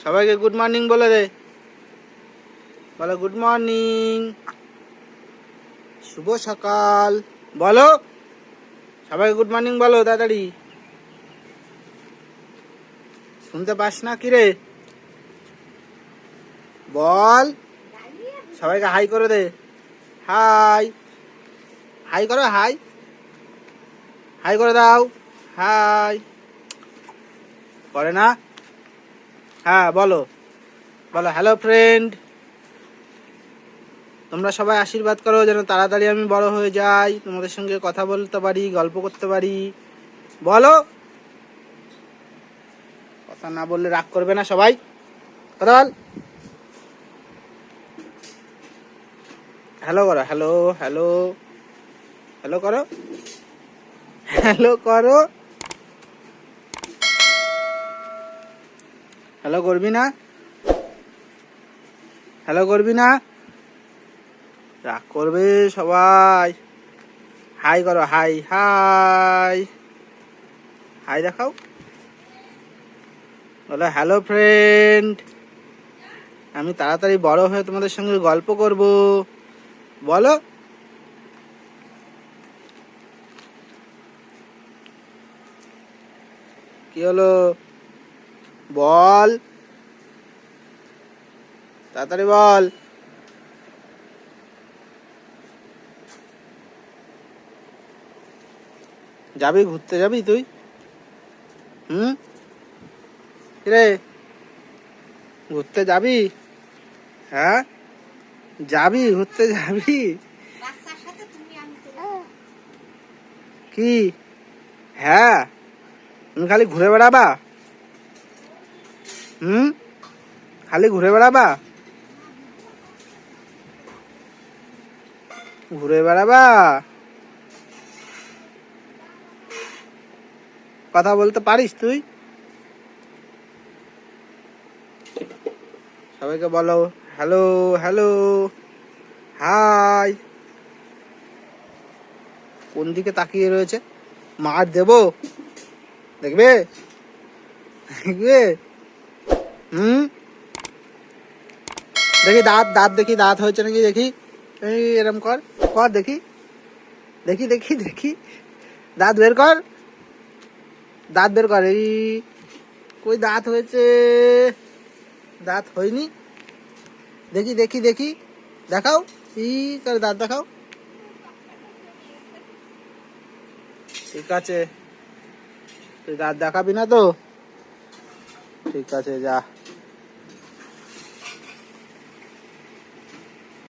সবাইকে good morning বলে দে। বলো গুড মর্নিং, শুভ সকাল। বলো সবাইকে গুড মর্নিং বলো তাড়াতাড়ি। শুনতে পাস না কিরে? বল, সবাইকে হাই করে দে। হাই, হাই করো, হাই, হাই করে দাও। হাই করে না? হ্যাঁ বলো, বলো হ্যালো ফ্রেন্ড। তোমরা সবাই আশীর্বাদ করো যেন তাড়াতাড়ি আমি বড় হয়ে যাই, তোমাদের সঙ্গে কথা বলতে পারি, গল্প করতে পারি। বলো, কথা না বললে রাগ করবে না সবাই? কথা বল। হ্যালো করো, হ্যালো হ্যালো হ্যালো করো, হ্যালো করো। হ্যালো করবি না? হ্যালো করবি না? রাগ করবে সবাই। হাই করো, হাই হাই, হাই দেখাও। বলো হ্যালো ফ্রেন্ড, আমি তাড়াতাড়ি বড় হয়ে তোমাদের সঙ্গে গল্প করব। বলো, কি হলো? বল, তাড়াতাড়ি বল। যাবি ঘুরতে, যাবি তুই? কিরে, ঘুরতে যাবি? হ্যাঁ যাবি, ঘুরতে যাবি? কি? হ্যাঁ, তুমি খালি ঘুরে বেড়াবা? খালি ঘুরে বেড়াবা? ঘুরে বেড়াবা? কথা বলতে পারিস তুই? সবাইকে বলো হ্যালো হ্যালো, হাই। কোন দিকে তাকিয়ে রয়েছে? মার দেবো, দেখবে দেখবে? দেখি দাঁত, দাঁত দেখি, দাঁত হয়েছে নাকি দেখি। এই এরম কর, কর দেখি, দেখি দেখি দেখি। দাঁত বের কর, দাঁত বের কর। এই কই দাঁত হয়েছে? দাঁত হয়নি। দেখি দেখি দেখি, দেখাও। ই করে দাঁত দেখাও। ঠিক আছে, তুই দাঁত দেখাবি না তো? ঠিক আছে, যা।